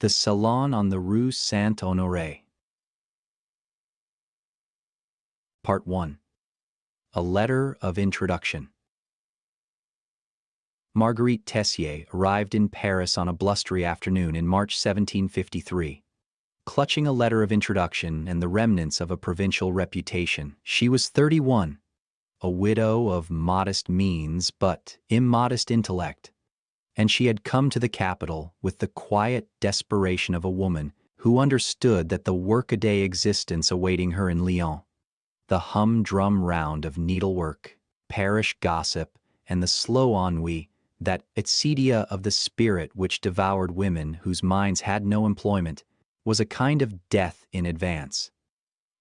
The Salon on the Rue Saint-Honore. Part 1. A Letter of Introduction. Marguerite Tessier arrived in Paris on a blustery afternoon in March 1753. Clutching a letter of introduction and the remnants of a provincial reputation, she was 31, a widow of modest means but immodest intellect, and she had come to the capital with the quiet desperation of a woman who understood that the workaday existence awaiting her in Lyon, the humdrum round of needlework, parish gossip, and the slow ennui, that excedia of the spirit which devoured women whose minds had no employment, was a kind of death in advance.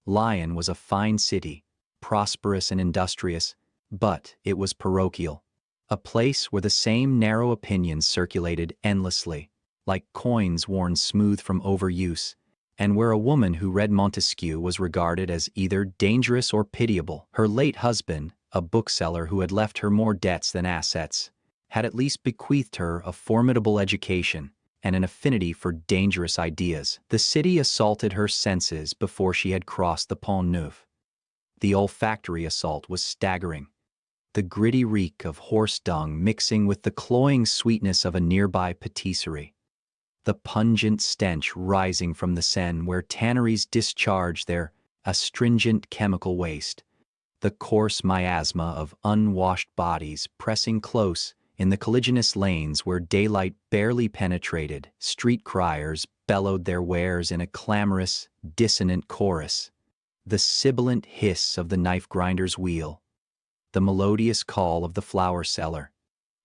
Lyon was a fine city, prosperous and industrious, but it was parochial, a place where the same narrow opinions circulated endlessly, like coins worn smooth from overuse, and where a woman who read Montesquieu was regarded as either dangerous or pitiable. Her late husband, a bookseller who had left her more debts than assets, had at least bequeathed her a formidable education and an affinity for dangerous ideas. The city assaulted her senses before she had crossed the Pont Neuf. The olfactory assault was staggering, the gritty reek of horse dung mixing with the cloying sweetness of a nearby patisserie, the pungent stench rising from the Seine where tanneries discharged their astringent chemical waste, the coarse miasma of unwashed bodies pressing close in the colliginous lanes where daylight barely penetrated. Street criers bellowed their wares in a clamorous, dissonant chorus. The sibilant hiss of the knife-grinder's wheel, the melodious call of the flower seller,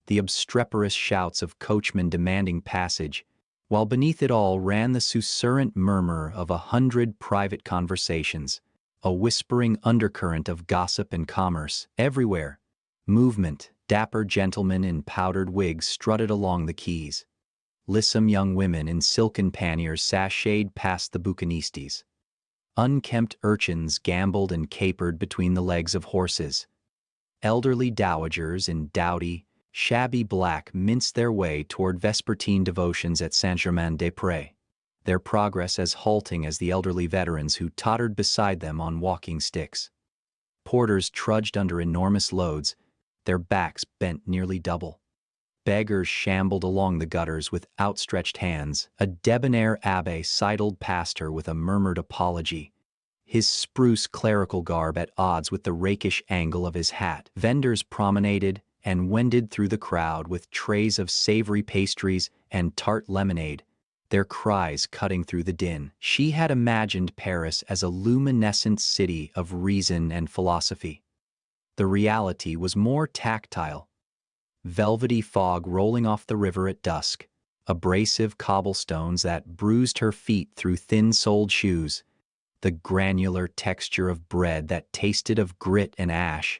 the obstreperous shouts of coachmen demanding passage, while beneath it all ran the susurrant murmur of 100 private conversations, a whispering undercurrent of gossip and commerce. Everywhere, movement, dapper gentlemen in powdered wigs strutted along the quays. Lissom young women in silken panniers sashayed past the bouquinistes. Unkempt urchins gamboled and capered between the legs of horses. Elderly dowagers in dowdy, shabby black minced their way toward vespertine devotions at Saint-Germain-des-Prés, their progress as halting as the elderly veterans who tottered beside them on walking sticks. Porters trudged under enormous loads, their backs bent nearly double. Beggars shambled along the gutters with outstretched hands. A debonair abbé sidled past her with a murmured apology, his spruce clerical garb at odds with the rakish angle of his hat. Vendors promenaded and wended through the crowd with trays of savory pastries and tart lemonade, their cries cutting through the din. She had imagined Paris as a luminescent city of reason and philosophy. The reality was more tactile. Velvety fog rolling off the river at dusk, abrasive cobblestones that bruised her feet through thin-soled shoes, the granular texture of bread that tasted of grit and ash,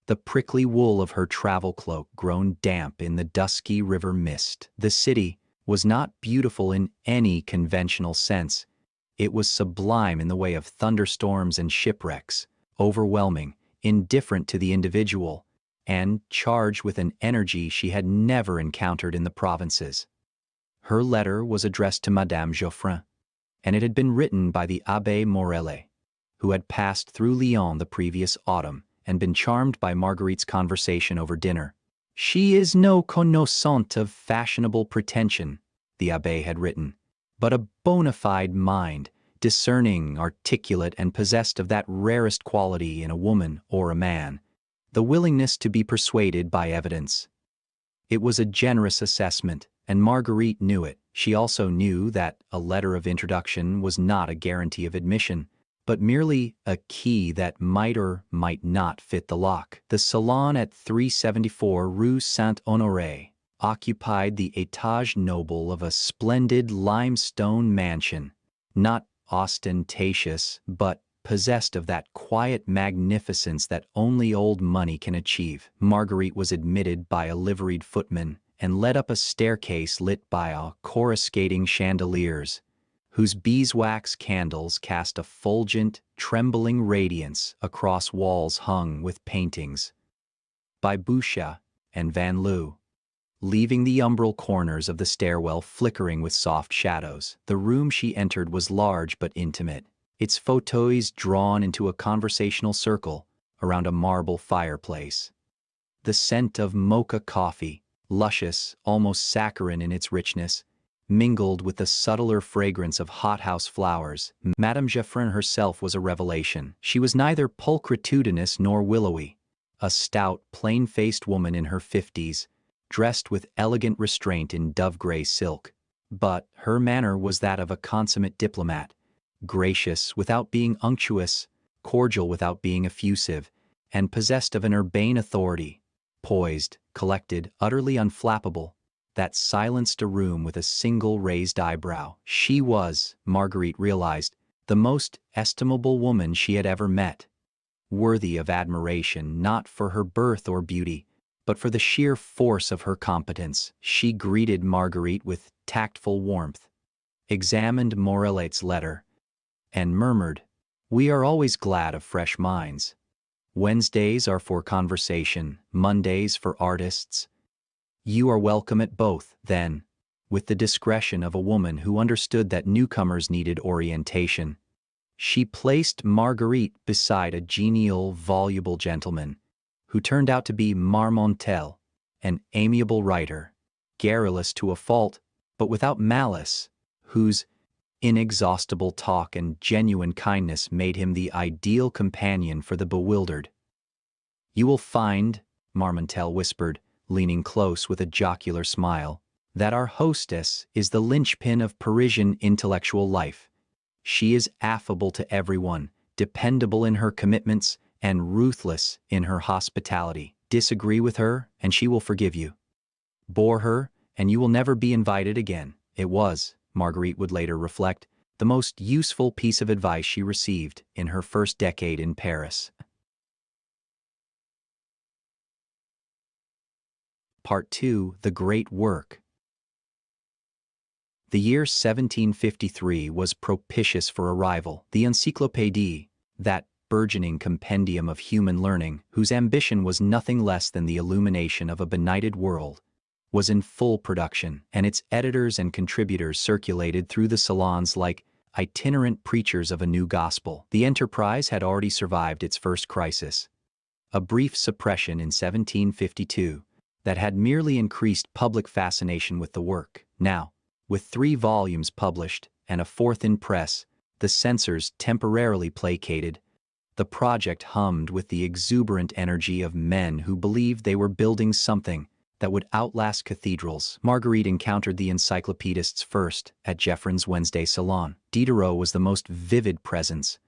the prickly wool of her travel cloak grown damp in the dusky river mist. The city was not beautiful in any conventional sense. It was sublime in the way of thunderstorms and shipwrecks, overwhelming, indifferent to the individual, and charged with an energy she had never encountered in the provinces. Her letter was addressed to Madame Geoffrin, and it had been written by the Abbé Morellet, who had passed through Lyon the previous autumn and been charmed by Marguerite's conversation over dinner. "She is no connaissante of fashionable pretension," the abbé had written, "but a bona fide mind, discerning, articulate, and possessed of that rarest quality in a woman or a man, the willingness to be persuaded by evidence." It was a generous assessment, and Marguerite knew it. She also knew that a letter of introduction was not a guarantee of admission, but merely a key that might or might not fit the lock. The Salon at 374 Rue Saint-Honore occupied the étage noble of a splendid limestone mansion, not ostentatious, but possessed of that quiet magnificence that only old money can achieve. Marguerite was admitted by a liveried footman and led up a staircase lit by coruscating chandeliers, whose beeswax candles cast a fulgent, trembling radiance across walls hung with paintings by Boucher and Van Loo. leaving the umbral corners of the stairwell flickering with soft shadows. The room she entered was large but intimate, its fauteuils drawn into a conversational circle around a marble fireplace. The scent of mocha coffee, luscious, almost saccharine in its richness, mingled with the subtler fragrance of hothouse flowers. Madame Geoffrin herself was a revelation. She was neither pulchritudinous nor willowy, a stout, plain-faced woman in her 50s, dressed with elegant restraint in dove-gray silk. But her manner was that of a consummate diplomat, gracious without being unctuous, cordial without being effusive, and possessed of an urbane authority, poised, collected, utterly unflappable, that silenced a room with a single raised eyebrow. She was, Marguerite realized, the most estimable woman she had ever met, worthy of admiration not for her birth or beauty, but for the sheer force of her competence. She greeted Marguerite with tactful warmth, examined Morellet's letter, and murmured, "We are always glad of fresh minds. Wednesdays are for conversation, Mondays for artists. You are welcome at both." Then, with the discretion of a woman who understood that newcomers needed orientation, she placed Marguerite beside a genial, voluble gentleman, who turned out to be Marmontel, an amiable writer, garrulous to a fault, but without malice, whose inexhaustible talk and genuine kindness made him the ideal companion for the bewildered. "You will find," Marmontel whispered, leaning close with a jocular smile, "that our hostess is the linchpin of Parisian intellectual life. She is affable to everyone, dependable in her commitments, and ruthless in her hospitality. Disagree with her, and she will forgive you. Bore her, and you will never be invited again." It was, Marguerite would later reflect, the most useful piece of advice she received in her first decade in Paris. Part 2. The Great Work. The year 1753 was propitious for a rival. The Encyclopedie, that burgeoning compendium of human learning, whose ambition was nothing less than the illumination of a benighted world, was in full production, and its editors and contributors circulated through the salons like itinerant preachers of a new gospel. The enterprise had already survived its first crisis, a brief suppression in 1752 that had merely increased public fascination with the work. Now, with 3 volumes published and a 4th in press, the censors temporarily placated, the project hummed with the exuberant energy of men who believed they were building something that would outlast cathedrals. Marguerite encountered the encyclopedists first at Geoffrin's Wednesday Salon. Diderot was the most vivid presence,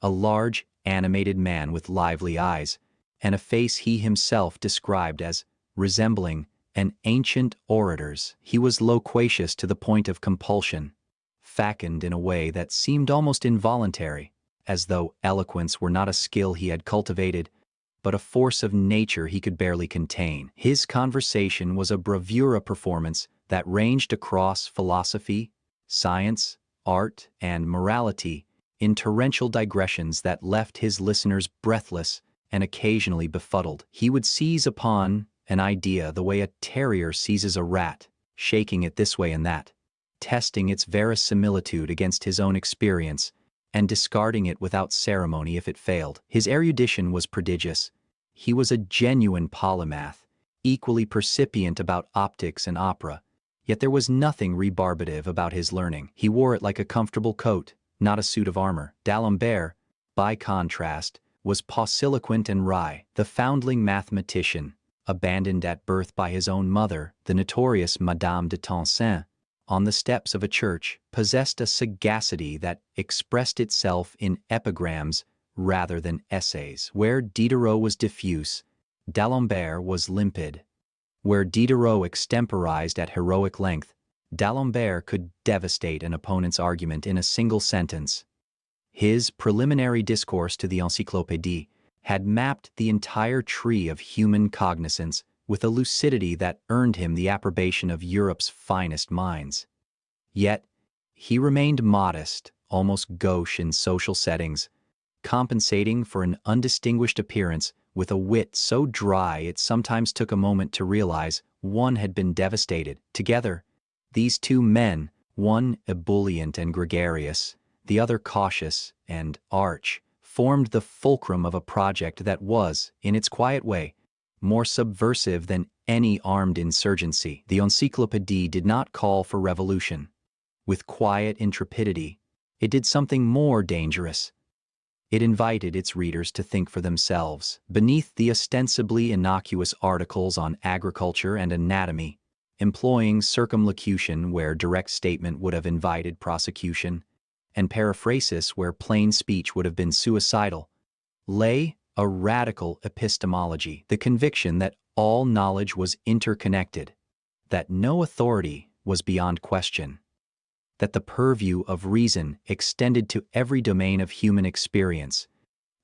a large, animated man with lively eyes, and a face he himself described as resembling an ancient orator's. He was loquacious to the point of compulsion, fecund in a way that seemed almost involuntary, as though eloquence were not a skill he had cultivated, but a force of nature he could barely contain. His conversation was a bravura performance that ranged across philosophy, science, art, and morality in torrential digressions that left his listeners breathless and occasionally befuddled. He would seize upon an idea the way a terrier seizes a rat, shaking it this way and that, testing its verisimilitude against his own experience, and discarding it without ceremony if it failed. His erudition was prodigious. He was a genuine polymath, equally percipient about optics and opera, yet there was nothing rebarbative about his learning. He wore it like a comfortable coat, not a suit of armor. D'Alembert, by contrast, was pauciloquent and wry. The foundling mathematician, abandoned at birth by his own mother, the notorious Madame de Tencin, on the steps of a church, possessed a sagacity that expressed itself in epigrams rather than essays. Where Diderot was diffuse, D'Alembert was limpid. Where Diderot extemporized at heroic length, D'Alembert could devastate an opponent's argument in a single sentence. His preliminary discourse to the Encyclopédie had mapped the entire tree of human cognizance with a lucidity that earned him the approbation of Europe's finest minds. Yet, he remained modest, almost gauche in social settings, compensating for an undistinguished appearance with a wit so dry it sometimes took a moment to realize one had been devastated. Together, these two men, one ebullient and gregarious, the other cautious and arch, formed the fulcrum of a project that was, in its quiet way, more subversive than any armed insurgency. The Encyclopedie did not call for revolution. With quiet intrepidity, it did something more dangerous. It invited its readers to think for themselves. Beneath the ostensibly innocuous articles on agriculture and anatomy, employing circumlocution where direct statement would have invited prosecution, and periphrasis where plain speech would have been suicidal, lay a radical epistemology, the conviction that all knowledge was interconnected, that no authority was beyond question, that the purview of reason extended to every domain of human experience,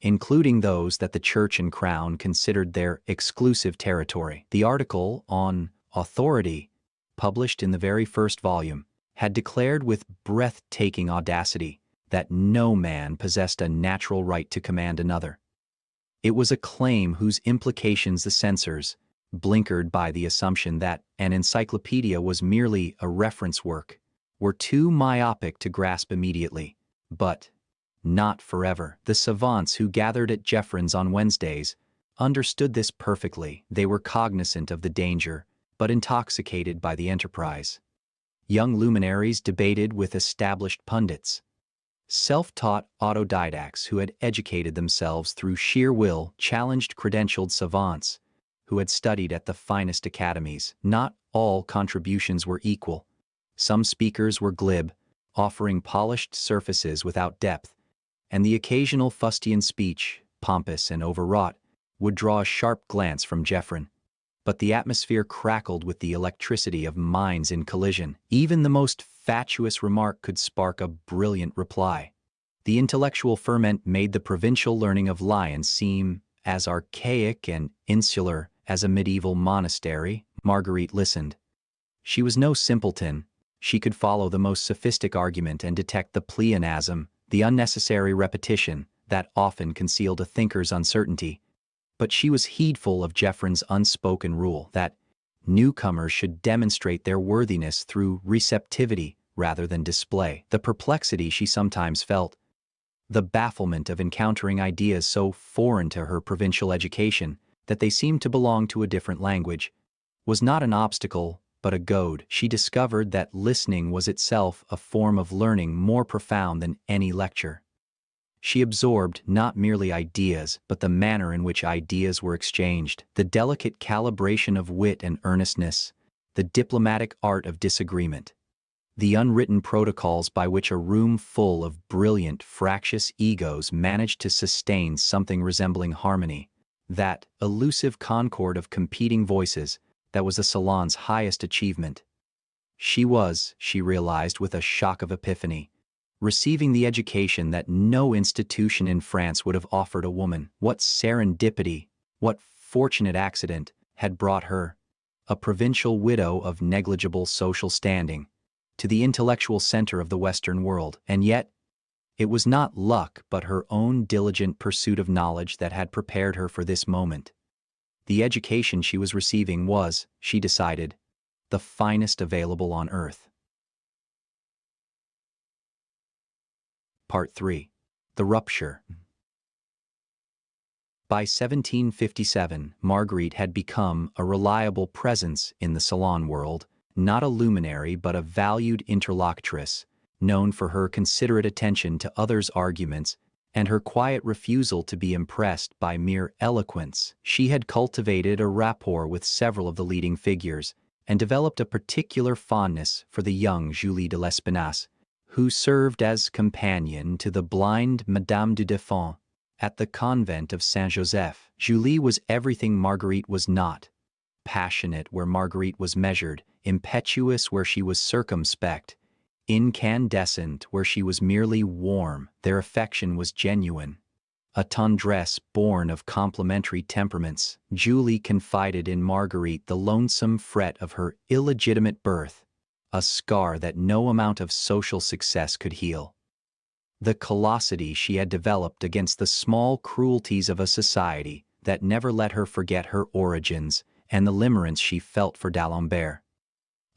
including those that the Church and Crown considered their exclusive territory. The article on authority, published in the very first volume, had declared with breathtaking audacity that no man possessed a natural right to command another. It was a claim whose implications the censors, blinkered by the assumption that an encyclopedia was merely a reference work, were too myopic to grasp immediately, but not forever. The savants who gathered at Geoffrin's on Wednesdays understood this perfectly. They were cognizant of the danger, but intoxicated by the enterprise. Young luminaries debated with established pundits. Self-taught autodidacts who had educated themselves through sheer will challenged credentialed savants who had studied at the finest academies. Not all contributions were equal. Some speakers were glib, offering polished surfaces without depth, and the occasional fustian speech, pompous and overwrought, would draw a sharp glance from Geoffrin. But the atmosphere crackled with the electricity of minds in collision. Even the most fatuous remark could spark a brilliant reply. The intellectual ferment made the provincial learning of Lyons seem as archaic and insular as a medieval monastery. Marguerite listened. She was no simpleton. She could follow the most sophistic argument and detect the pleonasm, the unnecessary repetition that often concealed a thinker's uncertainty. But she was heedful of Geoffrin's unspoken rule that newcomers should demonstrate their worthiness through receptivity rather than display. The perplexity she sometimes felt, the bafflement of encountering ideas so foreign to her provincial education that they seemed to belong to a different language, was not an obstacle but a goad. She discovered that listening was itself a form of learning more profound than any lecture. She absorbed not merely ideas, but the manner in which ideas were exchanged, the delicate calibration of wit and earnestness, the diplomatic art of disagreement, the unwritten protocols by which a room full of brilliant, fractious egos managed to sustain something resembling harmony, that elusive concord of competing voices that was the Salon's highest achievement. She realized with a shock of epiphany, receiving the education that no institution in France would have offered a woman. What serendipity, what fortunate accident had brought her, a provincial widow of negligible social standing, to the intellectual center of the Western world. And yet, it was not luck but her own diligent pursuit of knowledge that had prepared her for this moment. The education she was receiving was, she decided, the finest available on earth. Part 3. The Rupture. By 1757, Marguerite had become a reliable presence in the salon world, not a luminary but a valued interlocutress, known for her considerate attention to others' arguments and her quiet refusal to be impressed by mere eloquence. She had cultivated a rapport with several of the leading figures and developed a particular fondness for the young Julie de Lespinasse, who served as companion to the blind Madame du Deffand at the convent of Saint-Joseph. Julie was everything Marguerite was not: passionate where Marguerite was measured, impetuous where she was circumspect, incandescent where she was merely warm. Their affection was genuine, a tendresse born of complementary temperaments. Julie confided in Marguerite the lonesome fret of her illegitimate birth, a scar that no amount of social success could heal. The callosity she had developed against the small cruelties of a society that never let her forget her origins and the limerence she felt for d'Alembert.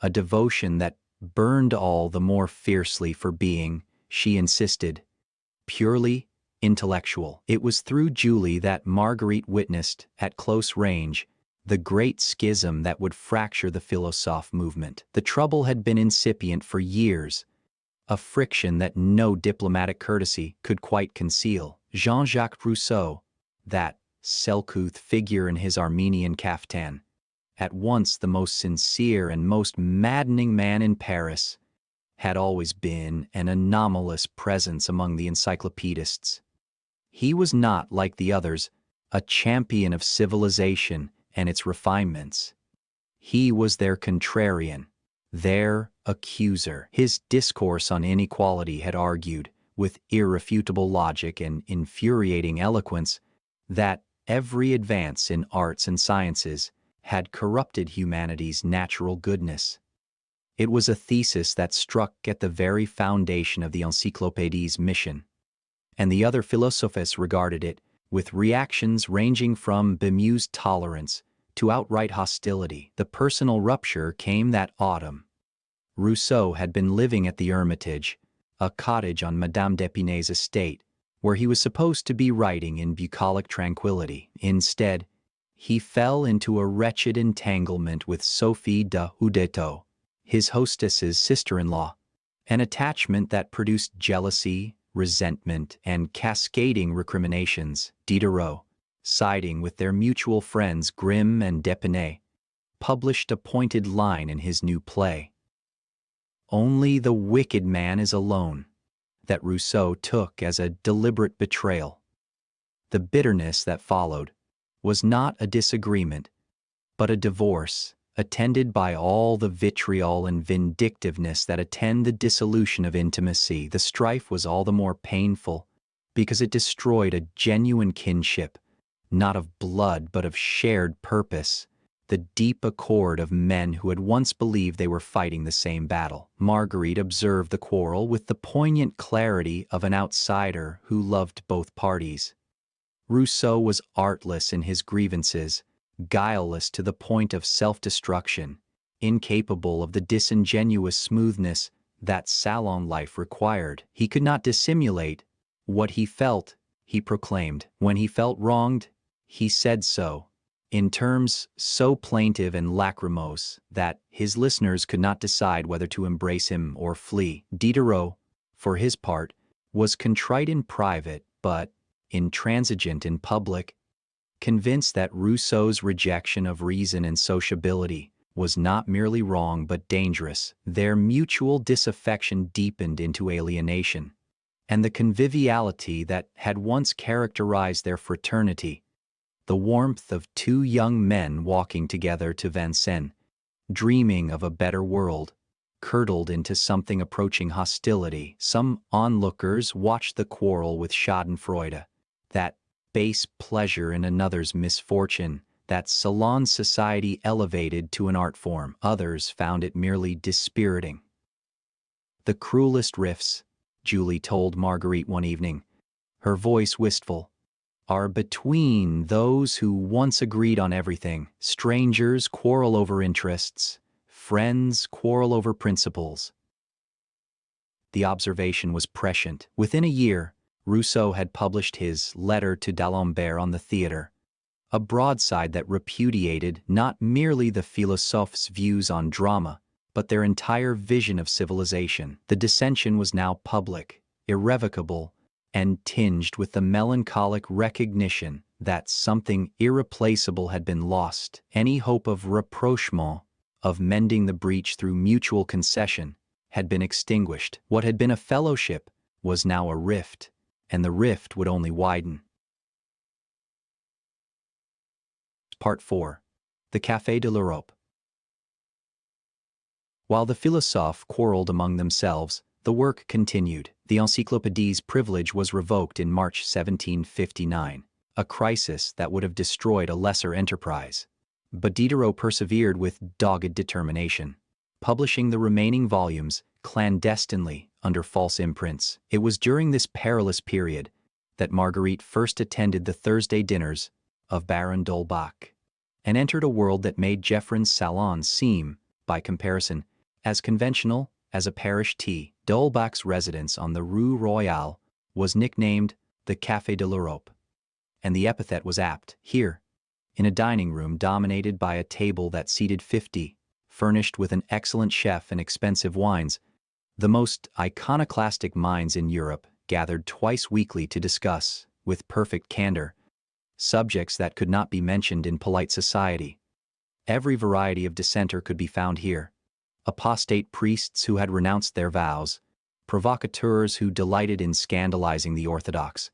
A devotion that burned all the more fiercely for being, she insisted, purely intellectual. It was through Julie that Marguerite witnessed, at close range, the great schism that would fracture the philosophe movement. The trouble had been incipient for years, a friction that no diplomatic courtesy could quite conceal. Jean-Jacques Rousseau, that selcouth figure in his Armenian caftan, at once the most sincere and most maddening man in Paris, had always been an anomalous presence among the encyclopedists. He was not, like the others, a champion of civilization and its refinements. He was their contrarian, their accuser. His discourse on inequality had argued, with irrefutable logic and infuriating eloquence, that every advance in arts and sciences had corrupted humanity's natural goodness. It was a thesis that struck at the very foundation of the Encyclopédie's mission, and the other philosophes regarded it with reactions ranging from bemused tolerance to outright hostility. The personal rupture came that autumn. Rousseau had been living at the Hermitage, a cottage on Madame d'Épinay's estate, where he was supposed to be writing in bucolic tranquility. Instead, he fell into a wretched entanglement with Sophie de Houdetot, his hostess's sister-in-law, an attachment that produced jealousy, resentment, and cascading recriminations. Diderot, siding with their mutual friends Grimm and d'Épinay, published a pointed line in his new play, "Only the wicked man is alone," that Rousseau took as a deliberate betrayal. The bitterness that followed was not a disagreement, but a divorce, attended by all the vitriol and vindictiveness that attend the dissolution of intimacy. The strife was all the more painful because it destroyed a genuine kinship, not of blood but of shared purpose, the deep accord of men who had once believed they were fighting the same battle. Marguerite observed the quarrel with the poignant clarity of an outsider who loved both parties. Rousseau was artless in his grievances, guileless to the point of self-destruction, incapable of the disingenuous smoothness that salon life required. He could not dissimulate what he felt, he proclaimed. When he felt wronged, he said so, in terms so plaintive and lachrymose that his listeners could not decide whether to embrace him or flee. Diderot, for his part, was contrite in private but intransigent in public, convinced that Rousseau's rejection of reason and sociability was not merely wrong but dangerous. Their mutual disaffection deepened into alienation, and the conviviality that had once characterized their fraternity, the warmth of two young men walking together to Vincennes, dreaming of a better world, curdled into something approaching hostility. Some onlookers watched the quarrel with schadenfreude, that base pleasure in another's misfortune that Salon society elevated to an art form. Others found it merely dispiriting. "The cruelest rifts," Julie told Marguerite one evening, her voice wistful, "are between those who once agreed on everything. Strangers quarrel over interests, friends quarrel over principles." The observation was prescient. Within a year, Rousseau had published his Letter to d'Alembert on the theatre, a broadside that repudiated not merely the philosophes' views on drama, but their entire vision of civilization. The dissension was now public, irrevocable, and tinged with the melancholic recognition that something irreplaceable had been lost. Any hope of rapprochement, of mending the breach through mutual concession, had been extinguished. What had been a fellowship was now a rift, and the rift would only widen. Part 4. The Café de l'Europe. While the philosophes quarreled among themselves, the work continued. The Encyclopédie's privilege was revoked in March 1759, a crisis that would have destroyed a lesser enterprise. But Diderot persevered with dogged determination, publishing the remaining volumes clandestinely under false imprints. It was during this perilous period that Marguerite first attended the Thursday dinners of Baron d'Holbach, and entered a world that made Geoffrin's salon seem, by comparison, as conventional as a parish tea. D'Holbach's residence on the Rue Royale was nicknamed the Café de l'Europe, and the epithet was apt. Here, in a dining room dominated by a table that seated 50, furnished with an excellent chef and expensive wines, the most iconoclastic minds in Europe gathered twice weekly to discuss, with perfect candor, subjects that could not be mentioned in polite society. Every variety of dissenter could be found here: apostate priests who had renounced their vows, provocateurs who delighted in scandalizing the orthodox,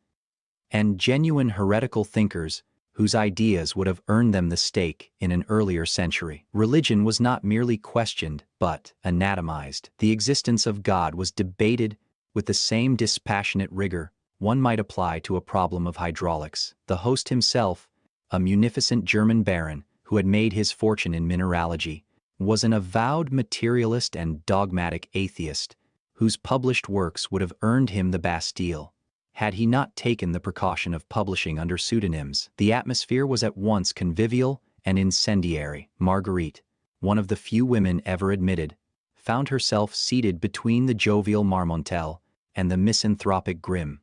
and genuine heretical thinkers whose ideas would have earned them the stake in an earlier century. Religion was not merely questioned, but anatomized. The existence of God was debated with the same dispassionate rigor one might apply to a problem of hydraulics. The host himself, a munificent German baron who had made his fortune in mineralogy, was an avowed materialist and dogmatic atheist whose published works would have earned him the Bastille, had he not taken the precaution of publishing under pseudonyms. The atmosphere was at once convivial and incendiary. Marguerite, one of the few women ever admitted, found herself seated between the jovial Marmontel and the misanthropic Grimm,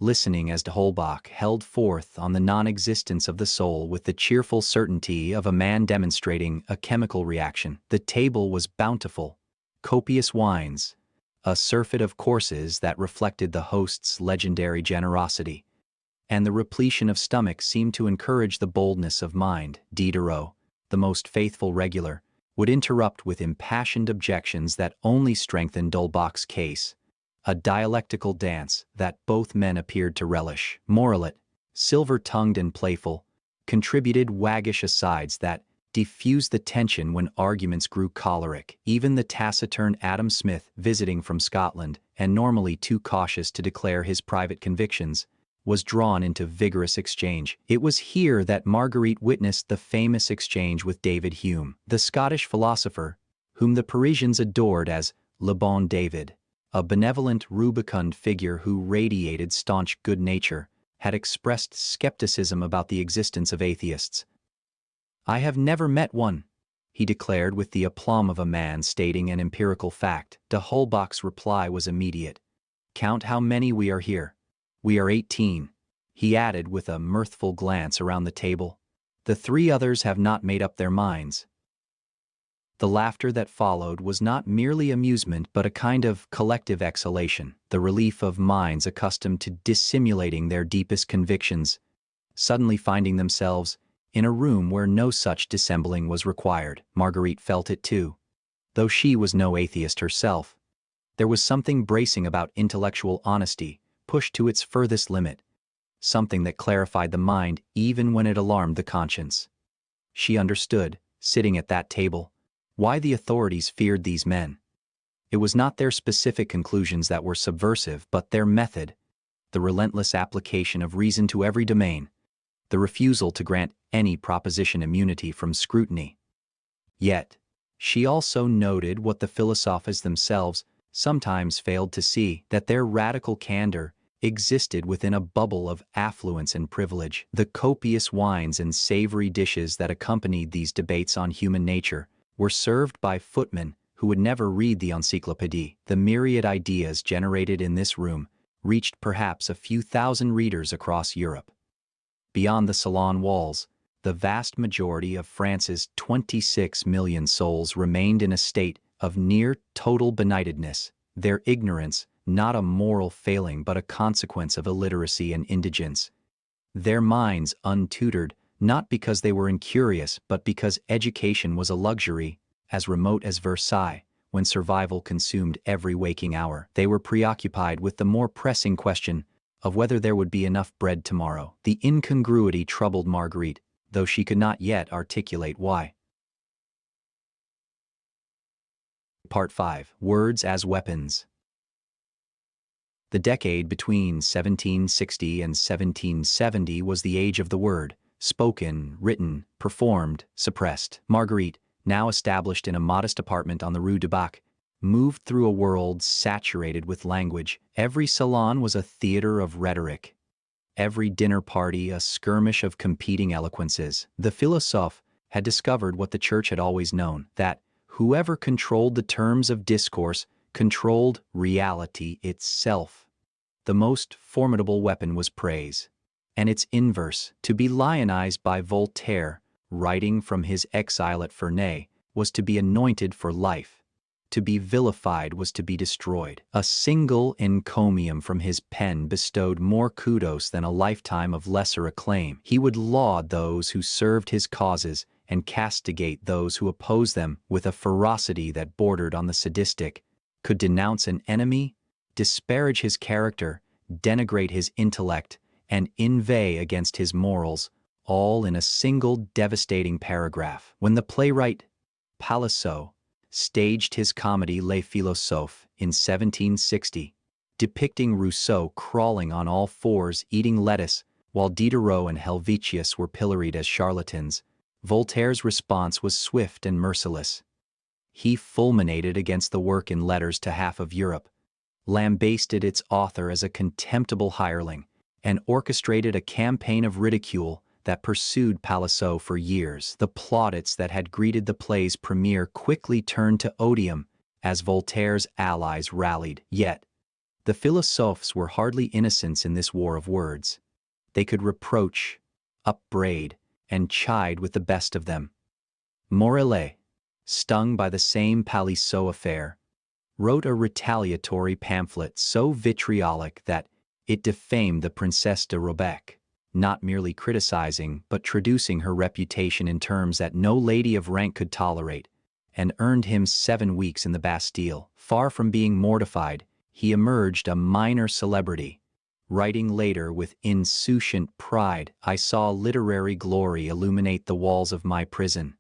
listening as d'Holbach held forth on the non-existence of the soul with the cheerful certainty of a man demonstrating a chemical reaction. The table was bountiful, copious wines, a surfeit of courses that reflected the host's legendary generosity, and the repletion of stomach seemed to encourage the boldness of mind. Diderot, the most faithful regular, would interrupt with impassioned objections that only strengthened d'Holbach's case, a dialectical dance that both men appeared to relish. Morelet, silver-tongued and playful, contributed waggish asides that diffused the tension when arguments grew choleric. Even the taciturn Adam Smith, visiting from Scotland and normally too cautious to declare his private convictions, was drawn into vigorous exchange. It was here that Marguerite witnessed the famous exchange with David Hume, the Scottish philosopher, whom the Parisians adored as Le Bon David, a benevolent, rubicund figure who radiated staunch good nature, had expressed skepticism about the existence of atheists. "I have never met one," he declared with the aplomb of a man stating an empirical fact. D'Holbach's reply was immediate. "Count how many we are here. We are 18, he added with a mirthful glance around the table. "The 3 others have not made up their minds." The laughter that followed was not merely amusement but a kind of collective exhalation, the relief of minds accustomed to dissimulating their deepest convictions, suddenly finding themselves in a room where no such dissembling was required. Marguerite felt it too, though she was no atheist herself. There was something bracing about intellectual honesty, pushed to its furthest limit, something that clarified the mind even when it alarmed the conscience. She understood, sitting at that table, why the authorities feared these men. It was not their specific conclusions that were subversive, but their method, the relentless application of reason to every domain, the refusal to grant any proposition immunity from scrutiny. Yet, she also noted what the philosophers themselves sometimes failed to see, that their radical candor existed within a bubble of affluence and privilege. The copious wines and savory dishes that accompanied these debates on human nature were served by footmen who would never read the Encyclopedie. The myriad ideas generated in this room reached perhaps a few thousand readers across Europe. Beyond the Salon walls, the vast majority of France's 26 million souls remained in a state of near total benightedness, their ignorance not a moral failing but a consequence of illiteracy and indigence, their minds untutored not because they were incurious but because education was a luxury as remote as Versailles, when survival consumed every waking hour. They were preoccupied with the more pressing question of whether there would be enough bread tomorrow. The incongruity troubled Marguerite, though she could not yet articulate why. Part 5. Words as Weapons. The decade between 1760 and 1770 was the age of the word, spoken, written, performed, suppressed. Marguerite, now established in a modest apartment on the Rue du Bac, moved through a world saturated with language. Every salon was a theater of rhetoric, every dinner party a skirmish of competing eloquences. The philosophe had discovered what the Church had always known, that whoever controlled the terms of discourse controlled reality itself. The most formidable weapon was praise, and its inverse, to be lionized by Voltaire, writing from his exile at Ferney, was to be anointed for life. To be vilified was to be destroyed. A single encomium from his pen bestowed more kudos than a lifetime of lesser acclaim. He would laud those who served his causes and castigate those who opposed them with a ferocity that bordered on the sadistic, could denounce an enemy, disparage his character, denigrate his intellect, and inveigh against his morals, all in a single devastating paragraph. When the playwright Palissot staged his comedy Les Philosophes in 1760, depicting Rousseau crawling on all fours eating lettuce while Diderot and Helvetius were pilloried as charlatans, Voltaire's response was swift and merciless. He fulminated against the work in letters to half of Europe, lambasted its author as a contemptible hireling, and orchestrated a campaign of ridicule that pursued Palissot for years. The plaudits that had greeted the play's premiere quickly turned to odium as Voltaire's allies rallied. Yet, the philosophes were hardly innocents in this war of words. They could reproach, upbraid, and chide with the best of them. Morellet, stung by the same Palissot affair, wrote a retaliatory pamphlet so vitriolic that it defamed the Princesse de Robec, not merely criticizing but traducing her reputation in terms that no lady of rank could tolerate, and earned him 7 weeks in the Bastille. Far from being mortified, he emerged a minor celebrity, writing later with insouciant pride, "I saw literary glory illuminate the walls of my prison."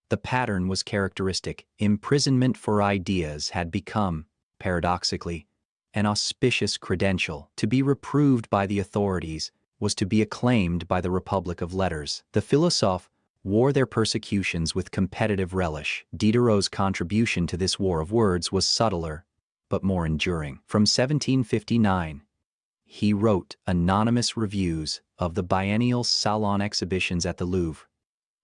The pattern was characteristic. Imprisonment for ideas had become, paradoxically, an auspicious credential. To be reproved by the authorities was to be acclaimed by the Republic of Letters. The philosophes wore their persecutions with competitive relish. Diderot's contribution to this war of words was subtler, but more enduring. From 1759, he wrote anonymous reviews of the biennial Salon exhibitions at the Louvre,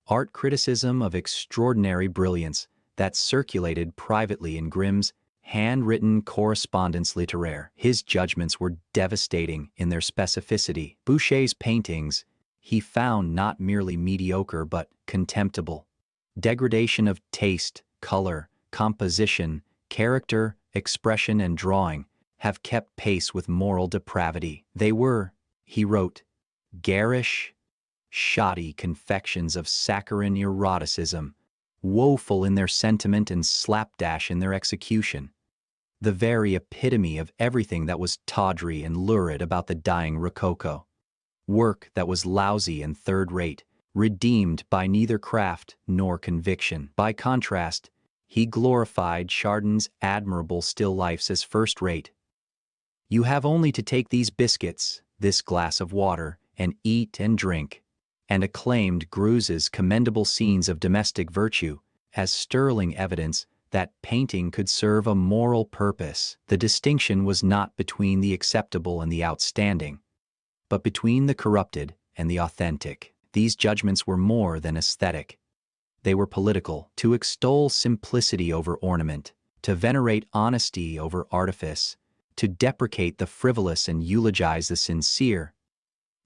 art criticism of extraordinary brilliance that circulated privately in Grimm's handwritten correspondence littéraire. His judgments were devastating in their specificity. Boucher's paintings he found not merely mediocre but contemptible. Degradation of taste, color, composition, character, expression, and drawing have kept pace with moral depravity. They were, he wrote, garish, shoddy confections of saccharine eroticism, woeful in their sentiment and slapdash in their execution. The very epitome of everything that was tawdry and lurid about the dying Rococo. Work that was lousy and third-rate, redeemed by neither craft nor conviction. By contrast, he glorified Chardin's admirable still lifes as first-rate. "You have only to take these biscuits, this glass of water, and eat and drink," and acclaimed Greuze's commendable scenes of domestic virtue as sterling evidence that painting could serve a moral purpose. The distinction was not between the acceptable and the outstanding, but between the corrupted and the authentic. These judgments were more than aesthetic. They were political. To extol simplicity over ornament, to venerate honesty over artifice, to deprecate the frivolous and eulogize the sincere,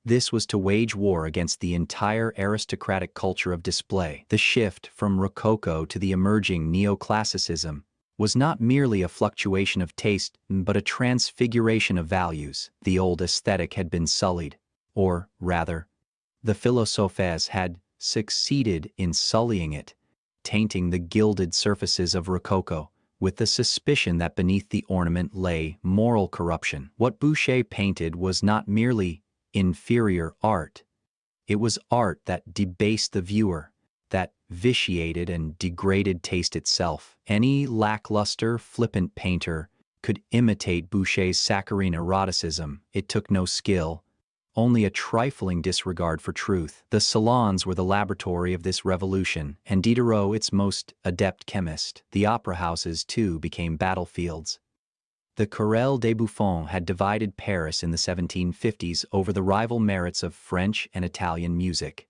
this was to wage war against the entire aristocratic culture of display. The shift from Rococo to the emerging neoclassicism was not merely a fluctuation of taste but a transfiguration of values. The old aesthetic had been sullied, or, rather, the philosophes had succeeded in sullying it, tainting the gilded surfaces of Rococo with the suspicion that beneath the ornament lay moral corruption. What Boucher painted was not merely inferior art. It was art that debased the viewer, that vitiated and degraded taste itself. Any lackluster, flippant painter could imitate Boucher's saccharine eroticism. It took no skill, only a trifling disregard for truth. The salons were the laboratory of this revolution, and Diderot its most adept chemist. The opera houses, too, became battlefields. The Querelle des Bouffons had divided Paris in the 1750s over the rival merits of French and Italian music.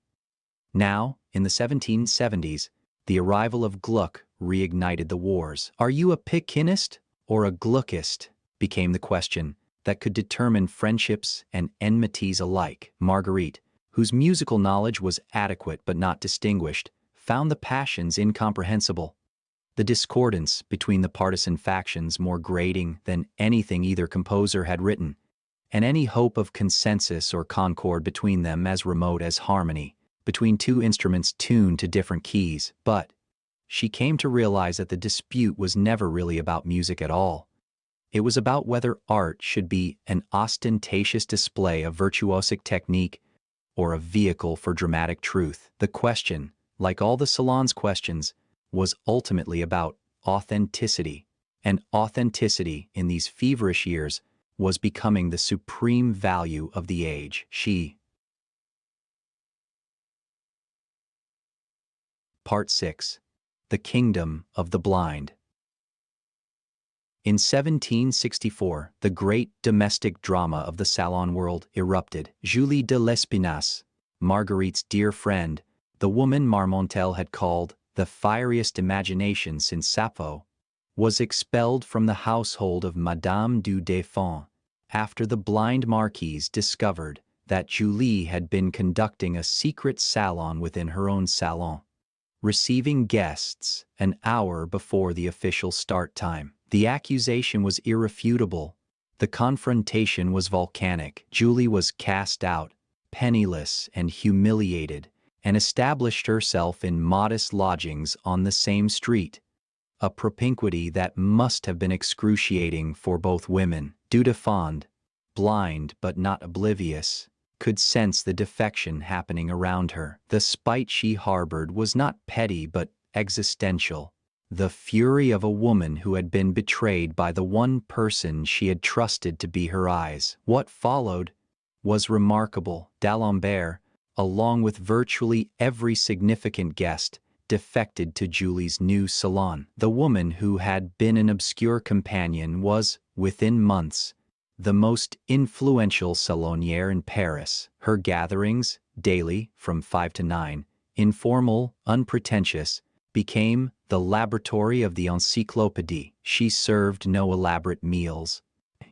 Now, In the 1770s, the arrival of Gluck reignited the wars. Are you a bouquiniste or a Gluckist? Became the question that could determine friendships and enmities alike. Marguerite, whose musical knowledge was adequate but not distinguished, found the passions incomprehensible. The discordance between the partisan factions more grating than anything either composer had written, and any hope of consensus or concord between them as remote as harmony between two instruments tuned to different keys. But she came to realize that the dispute was never really about music at all. It was about whether art should be an ostentatious display of virtuosic technique or a vehicle for dramatic truth. The question, like all the Salon's questions, was ultimately about authenticity, and authenticity in these feverish years was becoming the supreme value of the age. Part 6. The Kingdom of the Blind. In 1764, the great domestic drama of the Salon world erupted. Julie de Lespinasse, Marguerite's dear friend, the woman Marmontel had called the fieriest imagination since Sappho, was expelled from the household of Madame du Deffand after the blind marquise discovered that Julie had been conducting a secret salon within her own salon, receiving guests an hour before the official start time. The accusation was irrefutable. The confrontation was volcanic. Julie was cast out, penniless and humiliated, and established herself in modest lodgings on the same street, a propinquity that must have been excruciating for both women. Du Deffand, blind but not oblivious, could sense the defection happening around her. The spite she harbored was not petty but existential, the fury of a woman who had been betrayed by the one person she had trusted to be her eyes. What followed was remarkable. D'Alembert, along with virtually every significant guest, defected to Julie's new salon. The woman who had been an obscure companion was, within months, the most influential salonière in Paris. Her gatherings, daily, from 5 to 9, informal, unpretentious, became the laboratory of the Encyclopedie. She served no elaborate meals.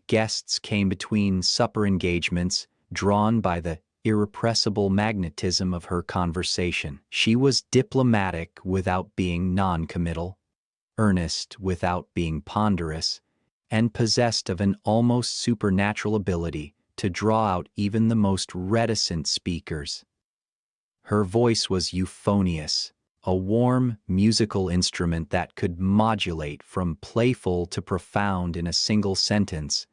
Guests came between supper engagements, drawn by the irrepressible magnetism of her conversation. She was diplomatic without being non-committal, earnest without being ponderous, and possessed of an almost supernatural ability to draw out even the most reticent speakers. Her voice was euphonious, a warm musical instrument that could modulate from playful to profound in a single sentence,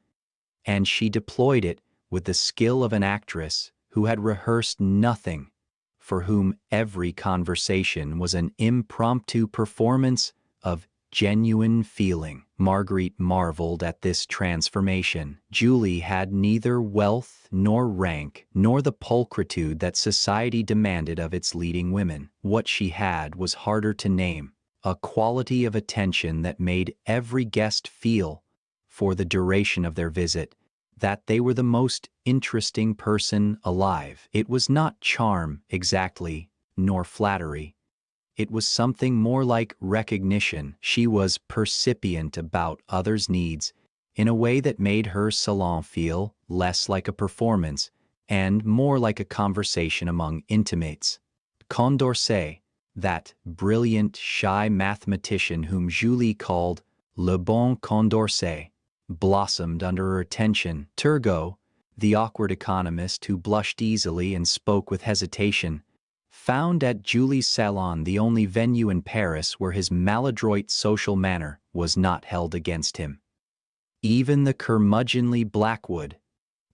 and she deployed it with the skill of an actress who had rehearsed nothing, for whom every conversation was an impromptu performance of genuine feeling. Marguerite marveled at this transformation. Julie had neither wealth nor rank, nor the pulchritude that society demanded of its leading women. What she had was harder to name, a quality of attention that made every guest feel, for the duration of their visit, that they were the most interesting person alive. It was not charm, exactly, nor flattery. It was something more like recognition. She was percipient about others' needs in a way that made her salon feel less like a performance and more like a conversation among intimates. Condorcet, that brilliant, shy mathematician whom Julie called le bon Condorcet, blossomed under her attention. Turgot, the awkward economist who blushed easily and spoke with hesitation, found at Julie's salon the only venue in Paris where his maladroit social manner was not held against him. Even the curmudgeonly Blackwood,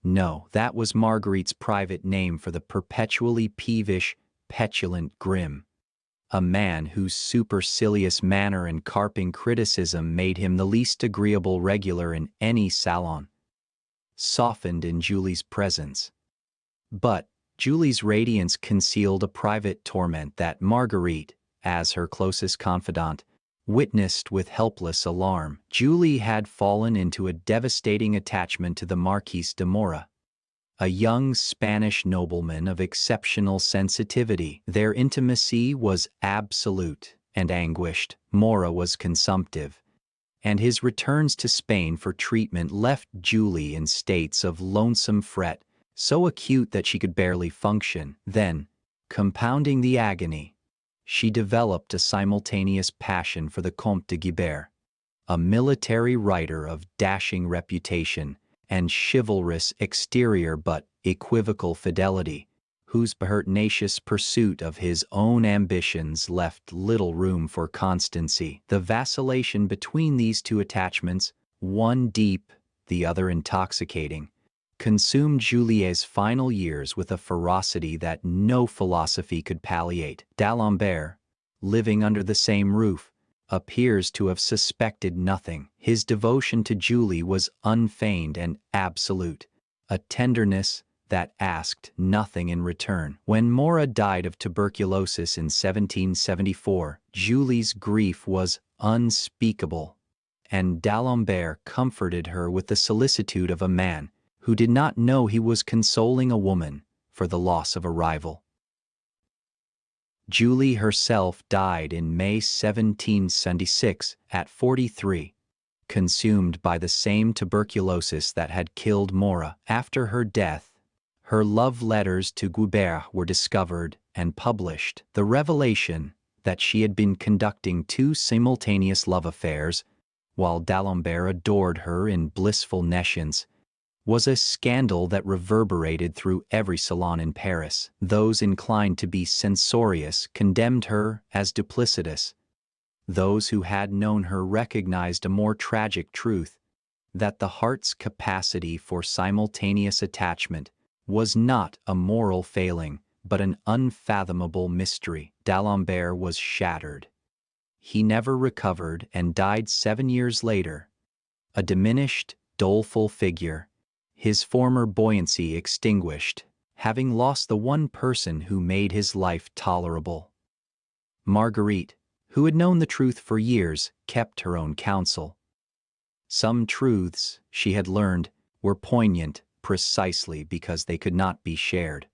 no, that was Marguerite's private name for the perpetually peevish, petulant Grimm, a man whose supercilious manner and carping criticism made him the least agreeable regular in any salon, softened in Julie's presence. But Julie's radiance concealed a private torment that Marguerite, as her closest confidant, witnessed with helpless alarm. Julie had fallen into a devastating attachment to the Marquise de Mora, a young Spanish nobleman of exceptional sensitivity. Their intimacy was absolute and anguished. Mora was consumptive, and his returns to Spain for treatment left Julie in states of lonesome fret, so acute that she could barely function. Then, compounding the agony, she developed a simultaneous passion for the Comte de Guibert, a military writer of dashing reputation and chivalrous exterior but equivocal fidelity, whose pertinacious pursuit of his own ambitions left little room for constancy. The vacillation between these two attachments, one deep, the other intoxicating, consumed Julie's final years with a ferocity that no philosophy could palliate. D'Alembert, living under the same roof, appears to have suspected nothing. His devotion to Julie was unfeigned and absolute, a tenderness that asked nothing in return. When Mora died of tuberculosis in 1774, Julie's grief was unspeakable, and D'Alembert comforted her with the solicitude of a man who did not know he was consoling a woman for the loss of a rival. Julie herself died in May 1776 at 43, consumed by the same tuberculosis that had killed Mora. After her death, her love letters to Guibert were discovered and published. The revelation that she had been conducting two simultaneous love affairs, while D'Alembert adored her in blissful nescience, was a scandal that reverberated through every salon in Paris. Those inclined to be censorious condemned her as duplicitous. Those who had known her recognized a more tragic truth, that the heart's capacity for simultaneous attachment was not a moral failing, but an unfathomable mystery. D'Alembert was shattered. He never recovered and died 7 years later, a diminished, doleful figure, his former buoyancy extinguished, having lost the one person who made his life tolerable. Marguerite, who had known the truth for years, kept her own counsel. Some truths, she had learned, were poignant precisely because they could not be shared.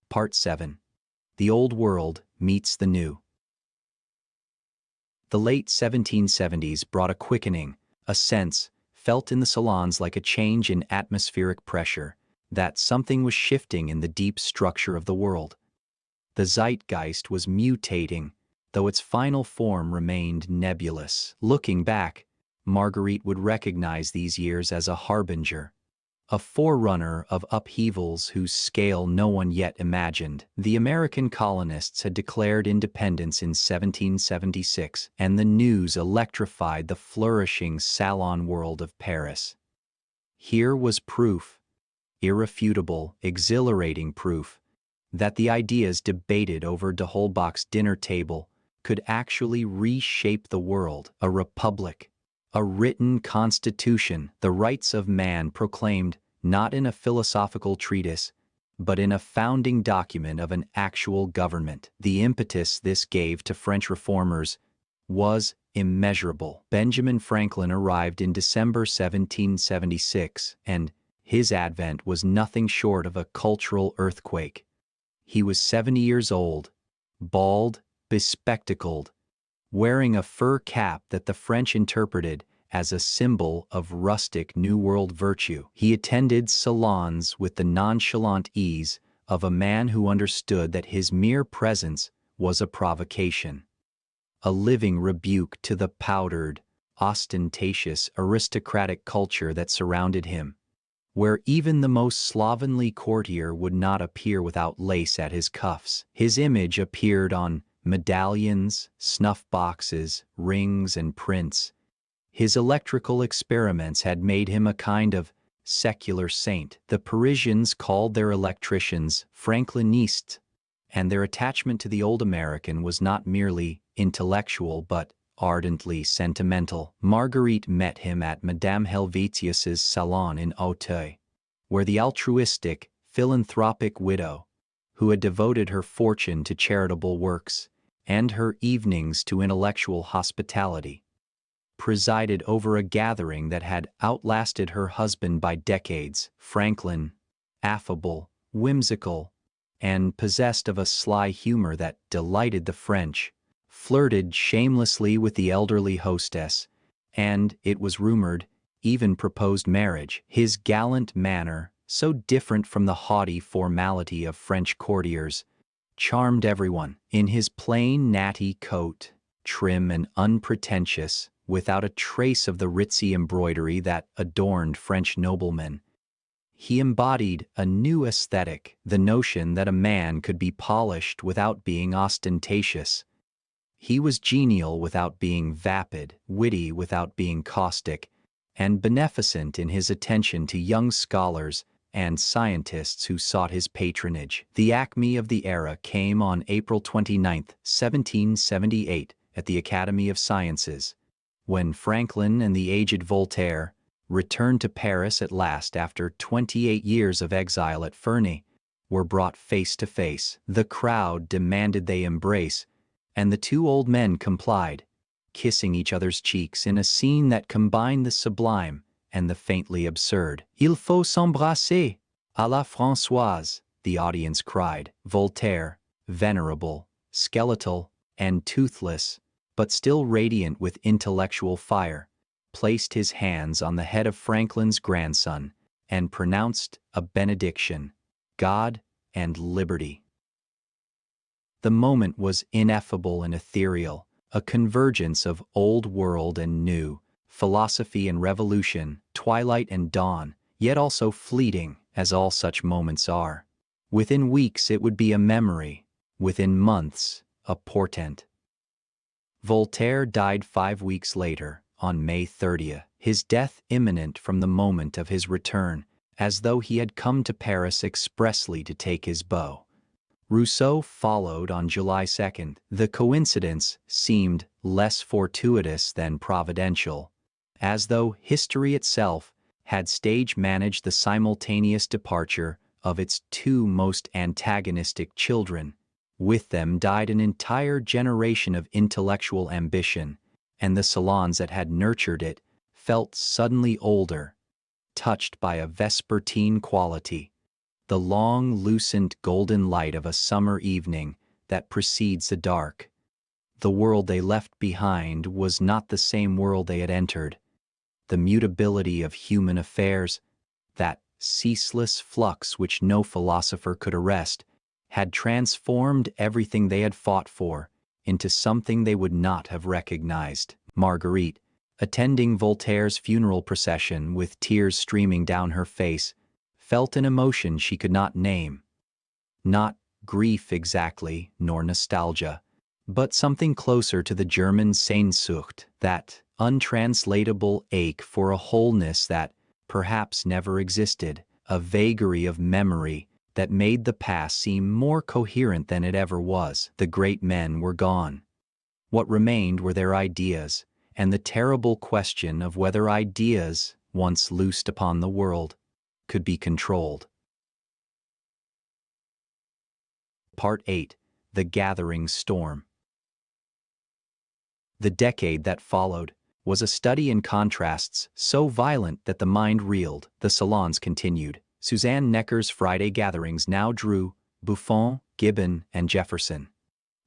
Part 7. The Old World Meets the New. The late 1770s brought a quickening, a sense, felt in the salons like a change in atmospheric pressure, that something was shifting in the deep structure of the world. The zeitgeist was mutating, though its final form remained nebulous. Looking back, Marguerite would recognize these years as a harbinger, a forerunner of upheavals whose scale no one yet imagined. The American colonists had declared independence in 1776, and the news electrified the flourishing salon world of Paris. Here was proof, irrefutable, exhilarating proof, that the ideas debated over d'Holbach's dinner table could actually reshape the world. A republic, a written constitution, the rights of man proclaimed not in a philosophical treatise, but in a founding document of an actual government. The impetus this gave to French reformers was immeasurable. Benjamin Franklin arrived in December 1776, and his advent was nothing short of a cultural earthquake. He was 70 years old, bald, bespectacled, wearing a fur cap that the French interpreted as a symbol of rustic New World virtue. He attended salons with the nonchalant ease of a man who understood that his mere presence was a provocation, a living rebuke to the powdered, ostentatious, aristocratic culture that surrounded him, where even the most slovenly courtier would not appear without lace at his cuffs. His image appeared on medallions, snuff boxes, rings, and prints. His electrical experiments had made him a kind of secular saint. The Parisians called their electricians Franklinistes, and their attachment to the old American was not merely intellectual but ardently sentimental. Marguerite met him at Madame Helvetius's salon in Auteuil, where the altruistic, philanthropic widow, who had devoted her fortune to charitable works and her evenings to intellectual hospitality, presided over a gathering that had outlasted her husband by decades. Franklin, affable, whimsical, and possessed of a sly humor that delighted the French, flirted shamelessly with the elderly hostess, and, it was rumored, even proposed marriage. His gallant manner, so different from the haughty formality of French courtiers, charmed everyone. In his plain natty coat, trim and unpretentious, without a trace of the ritzy embroidery that adorned French noblemen, he embodied a new aesthetic, the notion that a man could be polished without being ostentatious. He was genial without being vapid, witty without being caustic, and beneficent in his attention to young scholars and scientists who sought his patronage. The acme of the era came on April 29, 1778, at the Academy of Sciences, when Franklin and the aged Voltaire returned to Paris at last after 28 years of exile at Ferney, were brought face to face. The crowd demanded they embrace, and the two old men complied, kissing each other's cheeks in a scene that combined the sublime and the faintly absurd. "Il faut s'embrasser, à la Françoise," the audience cried. Voltaire, venerable, skeletal, and toothless, but still radiant with intellectual fire, placed his hands on the head of Franklin's grandson and pronounced a benediction, God and liberty. The moment was ineffable and ethereal, a convergence of old world and new, philosophy and revolution, twilight and dawn, yet also fleeting, as all such moments are. Within weeks it would be a memory, within months a portent. Voltaire died 5 weeks later, on May 30th, his death imminent from the moment of his return, as though he had come to Paris expressly to take his bow. Rousseau followed on July 2nd. The coincidence seemed less fortuitous than providential, as though history itself had stage-managed the simultaneous departure of its two most antagonistic children. With them died an entire generation of intellectual ambition, and the salons that had nurtured it felt suddenly older, touched by a vespertine quality, the long, lucent golden light of a summer evening that precedes the dark. The world they left behind was not the same world they had entered. The mutability of human affairs, that ceaseless flux which no philosopher could arrest, had transformed everything they had fought for into something they would not have recognized. Marguerite, attending Voltaire's funeral procession with tears streaming down her face, felt an emotion she could not name. Not grief exactly, nor nostalgia, but something closer to the German Sehnsucht, that untranslatable ache for a wholeness that perhaps never existed, a vagary of memory that made the past seem more coherent than it ever was. The great men were gone. What remained were their ideas, and the terrible question of whether ideas, once loosed upon the world, could be controlled. Part 8. The Gathering Storm. The decade that followed was a study in contrasts so violent that the mind reeled. The salons continued. Suzanne Necker's Friday gatherings now drew Buffon, Gibbon, and Jefferson.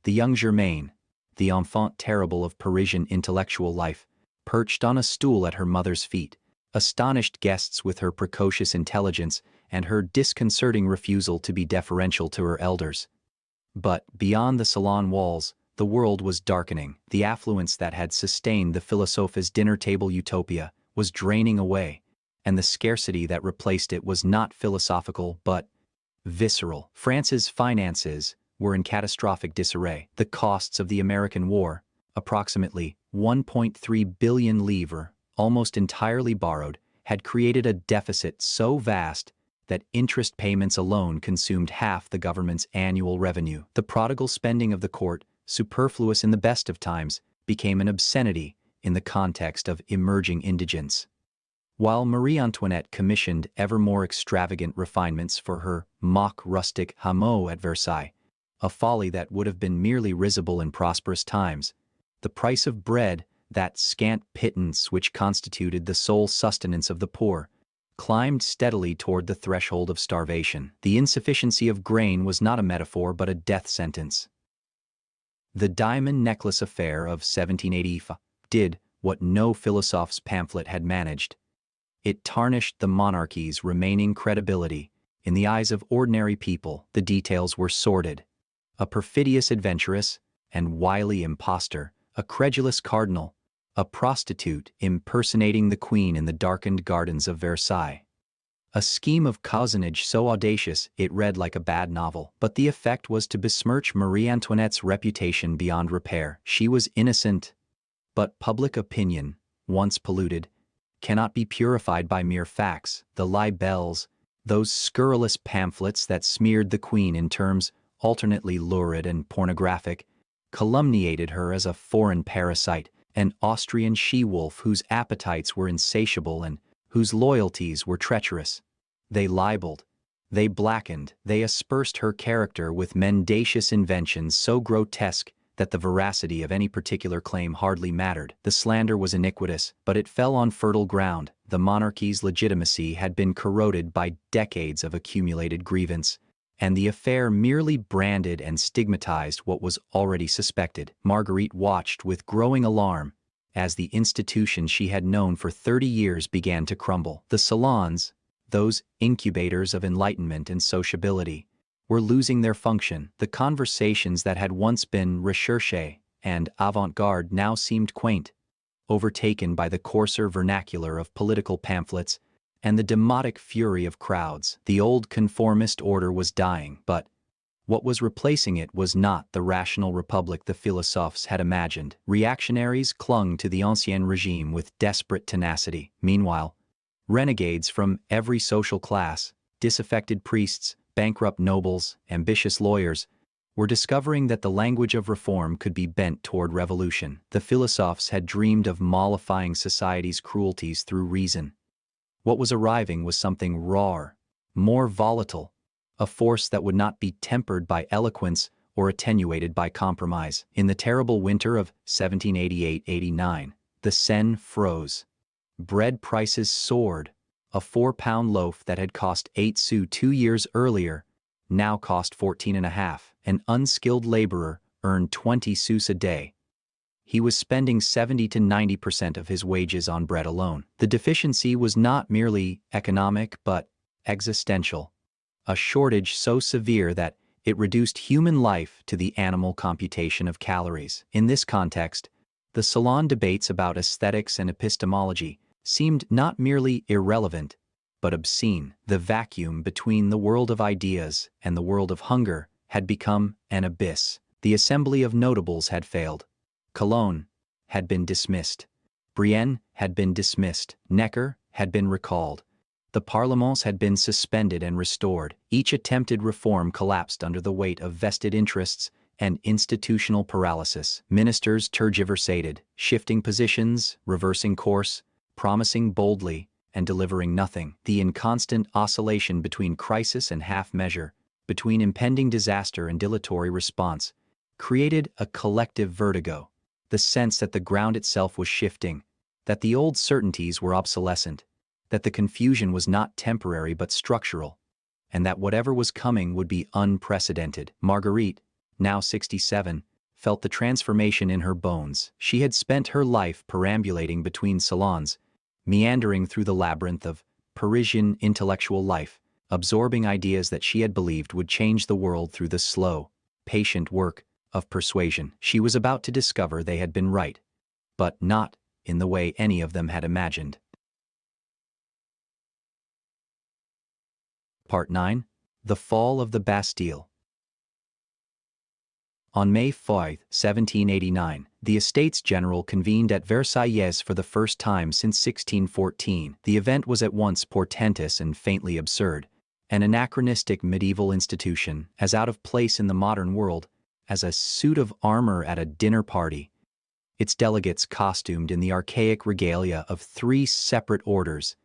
The young Germaine, the enfant terrible of Parisian intellectual life, perched on a stool at her mother's feet, astonished guests with her precocious intelligence and her disconcerting refusal to be deferential to her elders. But, beyond the salon walls, the world was darkening. The affluence that had sustained the philosophe's dinner-table utopia was draining away, and the scarcity that replaced it was not philosophical but visceral. France's finances were in catastrophic disarray. The costs of the American war, approximately 1.3 billion livres, almost entirely borrowed, had created a deficit so vast that interest payments alone consumed half the government's annual revenue. The prodigal spending of the court, superfluous in the best of times, became an obscenity in the context of emerging indigence. While Marie Antoinette commissioned ever more extravagant refinements for her mock rustic hameau at Versailles, a folly that would have been merely risible in prosperous times, the price of bread that scant pittance which constituted the sole sustenance of the poor, climbed steadily toward the threshold of starvation. The insufficiency of grain was not a metaphor but a death sentence. The diamond necklace affair of 1785 did what no philosophe's pamphlet had managed. It tarnished the monarchy's remaining credibility. In the eyes of ordinary people, the details were sordid. A perfidious adventuress and wily impostor, a credulous cardinal, a prostitute impersonating the queen in the darkened gardens of Versailles. A scheme of cozenage so audacious it read like a bad novel, but the effect was to besmirch Marie Antoinette's reputation beyond repair. She was innocent, but public opinion, once polluted, cannot be purified by mere facts. The libels, those scurrilous pamphlets that smeared the queen in terms alternately lurid and pornographic, calumniated her as a foreign parasite, an Austrian she-wolf whose appetites were insatiable and whose loyalties were treacherous. They libeled, they blackened, they aspersed her character with mendacious inventions so grotesque that the veracity of any particular claim hardly mattered. The slander was iniquitous, but it fell on fertile ground. The monarchy's legitimacy had been corroded by decades of accumulated grievance, and the affair merely branded and stigmatized what was already suspected. Marguerite watched with growing alarm as the institution she had known for 30 years began to crumble. The salons, those incubators of enlightenment and sociability, were losing their function. The conversations that had once been recherché and avant-garde now seemed quaint, overtaken by the coarser vernacular of political pamphlets and the demotic fury of crowds. The old conformist order was dying, but what was replacing it was not the rational republic the philosophes had imagined. Reactionaries clung to the ancien regime with desperate tenacity. Meanwhile, renegades from every social class, disaffected priests, bankrupt nobles, ambitious lawyers, were discovering that the language of reform could be bent toward revolution. The philosophes had dreamed of mollifying society's cruelties through reason. What was arriving was something rawer, more volatile, a force that would not be tempered by eloquence or attenuated by compromise. In the terrible winter of 1788-89, the Seine froze. Bread prices soared. A 4-pound loaf that had cost 8 sous 2 years earlier now cost 14.5. An unskilled laborer earned 20 sous a day. He was spending 70 to 90% of his wages on bread alone. The deficiency was not merely economic but existential, a shortage so severe that it reduced human life to the animal computation of calories. In this context, the Salon debates about aesthetics and epistemology seemed not merely irrelevant, but obscene. The vacuum between the world of ideas and the world of hunger had become an abyss. The assembly of notables had failed. Cologne had been dismissed. Brienne had been dismissed. Necker had been recalled. The parlements had been suspended and restored. Each attempted reform collapsed under the weight of vested interests and institutional paralysis. Ministers tergiversated, shifting positions, reversing course, promising boldly, and delivering nothing. The inconstant oscillation between crisis and half-measure, between impending disaster and dilatory response, created a collective vertigo, the sense that the ground itself was shifting, that the old certainties were obsolescent, that the confusion was not temporary but structural, and that whatever was coming would be unprecedented. Marguerite, now 67, felt the transformation in her bones. She had spent her life perambulating between salons, meandering through the labyrinth of Parisian intellectual life, absorbing ideas that she had believed would change the world through the slow, patient work of persuasion. She was about to discover they had been right, but not in the way any of them had imagined. Part 9. The Fall of the Bastille. On May 5, 1789, the Estates General convened at Versailles for the first time since 1614. The event was at once portentous and faintly absurd, an anachronistic medieval institution, as out of place in the modern world as a suit of armor at a dinner party. Its delegates costumed in the archaic regalia of 3 separate orders,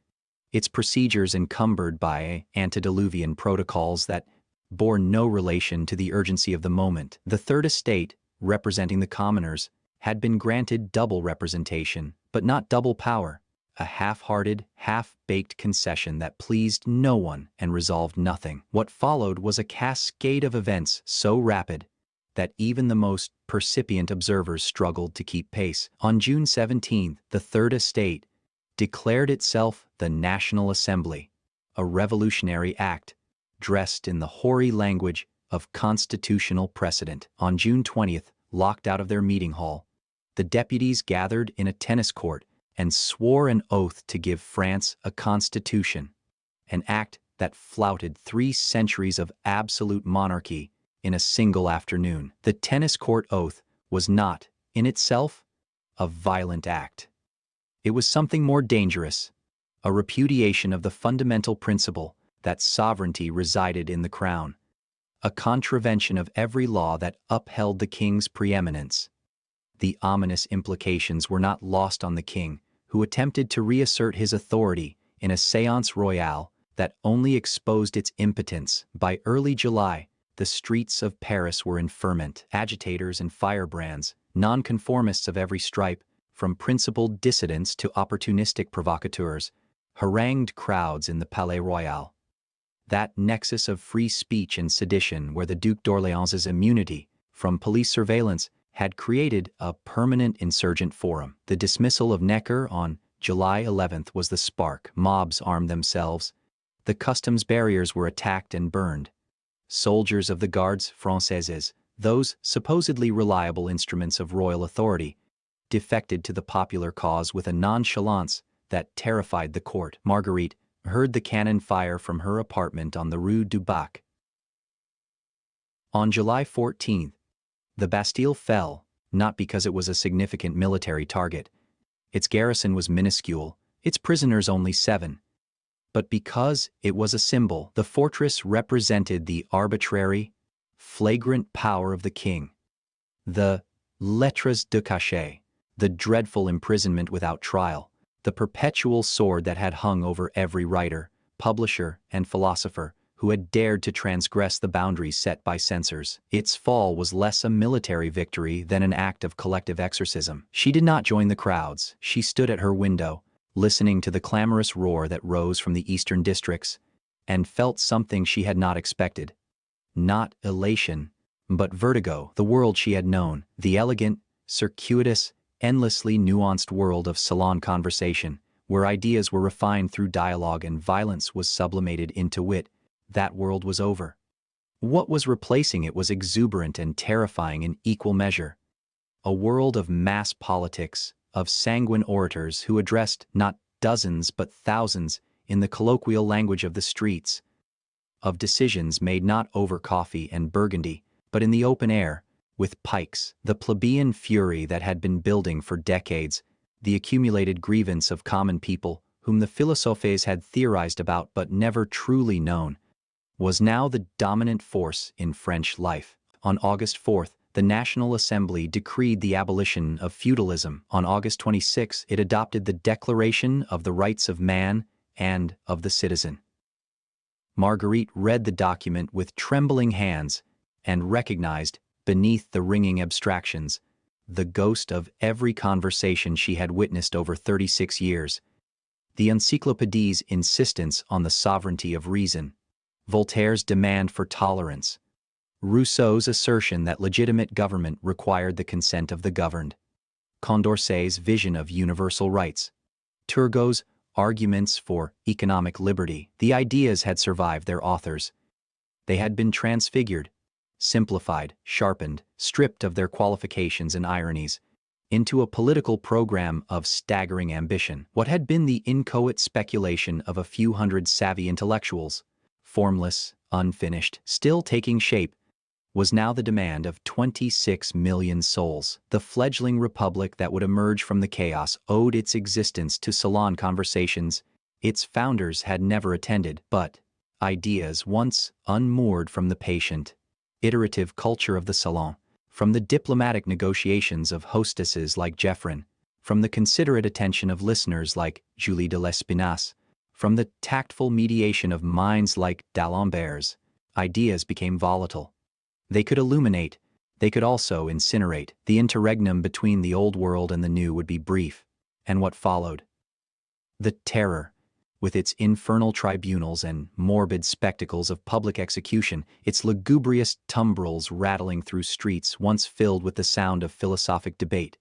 its procedures encumbered by antediluvian protocols that bore no relation to the urgency of the moment. The Third Estate, representing the commoners, had been granted double representation, but not double power, a half-hearted, half-baked concession that pleased no one and resolved nothing. What followed was a cascade of events so rapid that even the most percipient observers struggled to keep pace. On June 17, the Third Estate declared itself the National Assembly, a revolutionary act dressed in the hoary language of constitutional precedent. On June 20th, locked out of their meeting hall, the deputies gathered in a tennis court and swore an oath to give France a constitution, an act that flouted 3 centuries of absolute monarchy in a single afternoon. The tennis court oath was not, in itself, a violent act. It was something more dangerous, a repudiation of the fundamental principle that sovereignty resided in the crown, a contravention of every law that upheld the king's preeminence. The ominous implications were not lost on the king, who attempted to reassert his authority in a séance royale that only exposed its impotence. By early July, the streets of Paris were in ferment. Agitators and firebrands, nonconformists of every stripe, from principled dissidents to opportunistic provocateurs, harangued crowds in the Palais Royal. That nexus of free speech and sedition where the Duc d'Orléans's immunity from police surveillance had created a permanent insurgent forum. The dismissal of Necker on July 11th was the spark. Mobs armed themselves. The customs barriers were attacked and burned. Soldiers of the Gardes Françaises, those supposedly reliable instruments of royal authority, defected to the popular cause with a nonchalance that terrified the court. Marguerite heard the cannon fire from her apartment on the Rue du Bac. On July 14th, the Bastille fell, not because it was a significant military target. Its garrison was minuscule, its prisoners only 7. But because it was a symbol. The fortress represented the arbitrary, flagrant power of the king. The lettres de cachet, the dreadful imprisonment without trial, the perpetual sword that had hung over every writer, publisher, and philosopher who had dared to transgress the boundaries set by censors. Its fall was less a military victory than an act of collective exorcism. She did not join the crowds. She stood at her window, listening to the clamorous roar that rose from the eastern districts, and felt something she had not expected. Not elation, but vertigo. The world she had known, the elegant, circuitous, endlessly nuanced world of salon conversation, where ideas were refined through dialogue and violence was sublimated into wit, that world was over. What was replacing it was exuberant and terrifying in equal measure. A world of mass politics, of sanguine orators who addressed not dozens but thousands in the colloquial language of the streets, of decisions made not over coffee and Burgundy, but in the open air, with pikes. The plebeian fury that had been building for decades, the accumulated grievance of common people whom the philosophes had theorized about but never truly known, was now the dominant force in French life. On August 4th, the National Assembly decreed the abolition of feudalism. On August 26, it adopted the Declaration of the Rights of Man and of the Citizen. Marguerite read the document with trembling hands and recognized, beneath the ringing abstractions, the ghost of every conversation she had witnessed over 36 years. The Encyclopédie's insistence on the sovereignty of reason, Voltaire's demand for tolerance, Rousseau's assertion that legitimate government required the consent of the governed, Condorcet's vision of universal rights, Turgot's arguments for economic liberty. The ideas had survived their authors. They had been transfigured, simplified, sharpened, stripped of their qualifications and ironies, into a political program of staggering ambition. What had been the inchoate speculation of a few hundred savvy intellectuals, formless, unfinished, still taking shape, was now the demand of 26 million souls. The fledgling republic that would emerge from the chaos owed its existence to salon conversations its founders had never attended, but ideas once unmoored from the patient, iterative culture of the salon, from the diplomatic negotiations of hostesses like Geoffrin, from the considerate attention of listeners like Julie de Lespinasse, from the tactful mediation of minds like d'Alembert's, ideas became volatile. They could illuminate, They could also incinerate. The interregnum between the old world and the new would be brief. And what followed? The Terror, with its infernal tribunals and morbid spectacles of public execution, its lugubrious tumbrils rattling through streets once filled with the sound of philosophic debate,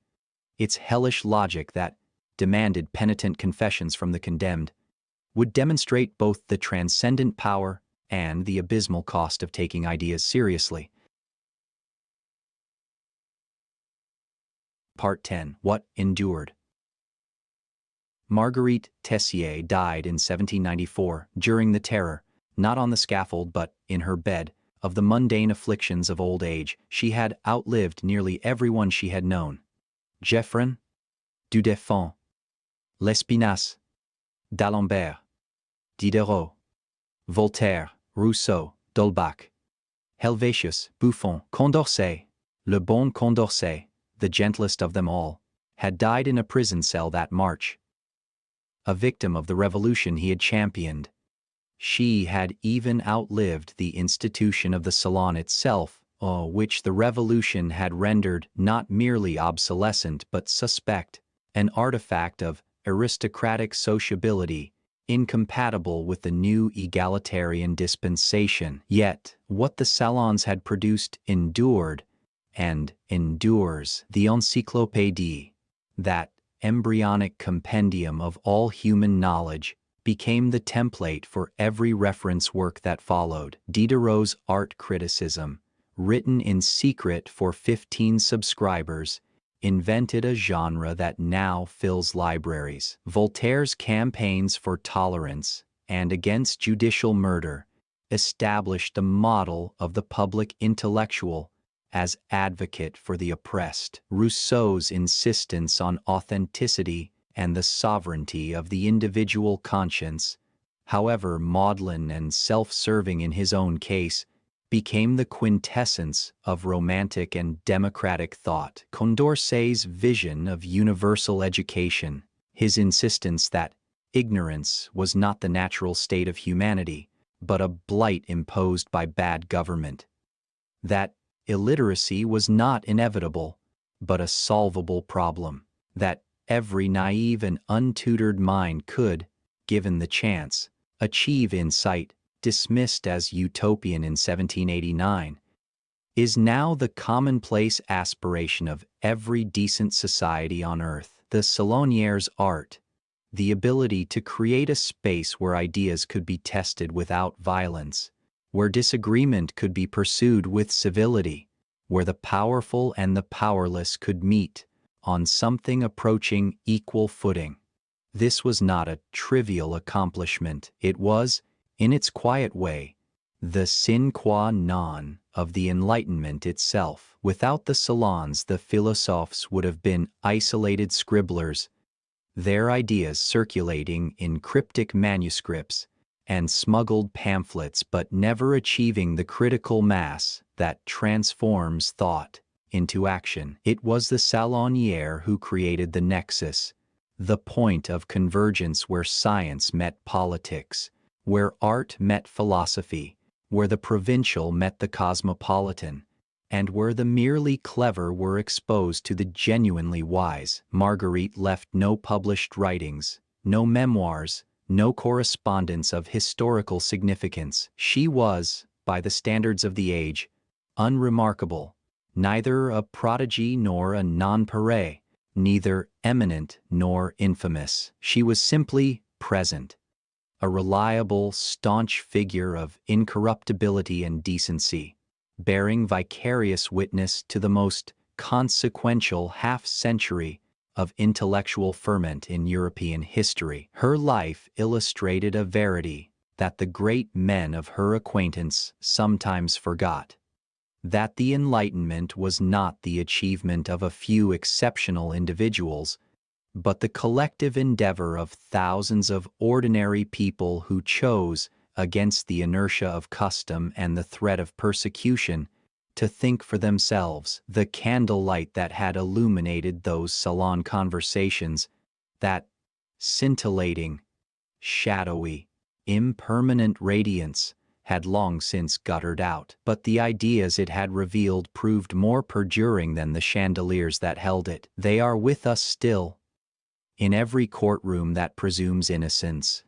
its hellish logic that demanded penitent confessions from the condemned, would demonstrate both the transcendent power and the abysmal cost of taking ideas seriously. Part 10. What endured? Marguerite Tessier died in 1794 during the Terror, not on the scaffold but in her bed. Of the mundane afflictions of old age, she had outlived nearly everyone she had known. Geoffrin, du Deffand, Lespinasse, d'Alembert, Diderot, Voltaire, Rousseau, d'Holbach, Helvetius, Buffon, Condorcet, le bon Condorcet, the gentlest of them all, had died in a prison cell that March. A victim of the revolution he had championed. She had even outlived the institution of the Salon itself, which the revolution had rendered not merely obsolescent but suspect, an artifact of aristocratic sociability, incompatible with the new egalitarian dispensation. Yet, what the salons had produced endured, and endures. The Encyclopedie, that embryonic compendium of all human knowledge, became the template for every reference work that followed. Diderot's art criticism, written in secret for 15 subscribers, invented a genre that now fills libraries. Voltaire's campaigns for tolerance and against judicial murder established the model of the public intellectual as advocate for the oppressed. Rousseau's insistence on authenticity and the sovereignty of the individual conscience, however maudlin and self-serving in his own case, became the quintessence of romantic and democratic thought. Condorcet's vision of universal education, his insistence that ignorance was not the natural state of humanity, but a blight imposed by bad government, that illiteracy was not inevitable, but a solvable problem, that every naive and untutored mind could, given the chance, achieve insight, dismissed as utopian in 1789, is now the commonplace aspiration of every decent society on earth. The Salonier's art, the ability to create a space where ideas could be tested without violence, where disagreement could be pursued with civility, where the powerful and the powerless could meet on something approaching equal footing. This was not a trivial accomplishment. It was, in its quiet way, the sine qua non of the Enlightenment itself. Without the salons, the philosophes would have been isolated scribblers, their ideas circulating in cryptic manuscripts and smuggled pamphlets, but never achieving the critical mass that transforms thought into action. It was the salonier who created the nexus, the point of convergence where science met politics, where art met philosophy, where the provincial met the cosmopolitan, and where the merely clever were exposed to the genuinely wise. Marguerite left no published writings, no memoirs, no correspondence of historical significance. She was, by the standards of the age, unremarkable, neither a prodigy nor a nonpareil, neither eminent nor infamous. She was simply present, a reliable, staunch figure of incorruptibility and decency, bearing vicarious witness to the most consequential half-century of intellectual ferment in European history. Her life illustrated a verity that the great men of her acquaintance sometimes forgot, that the Enlightenment was not the achievement of a few exceptional individuals, but the collective endeavor of thousands of ordinary people who chose, against the inertia of custom and the threat of persecution, to think for themselves. The candlelight that had illuminated those salon conversations, that scintillating, shadowy, impermanent radiance, had long since guttered out. But the ideas it had revealed proved more perjuring than the chandeliers that held it. They are with us still. In every courtroom that presumes innocence,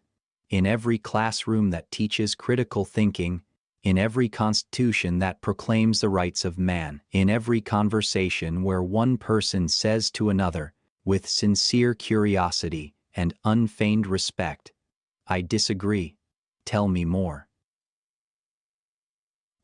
in every classroom that teaches critical thinking, in every constitution that proclaims the rights of man, in every conversation where one person says to another, with sincere curiosity and unfeigned respect, "I disagree. Tell me more."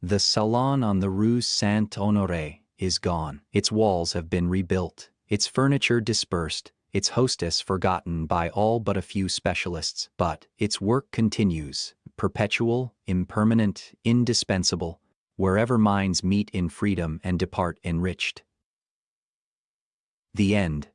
The Salon on the Rue Saint-Honore is gone. Its walls have been rebuilt, its furniture dispersed, its hostess forgotten by all but a few specialists. But its work continues, perpetual, impermanent, indispensable, wherever minds meet in freedom and depart enriched. The end.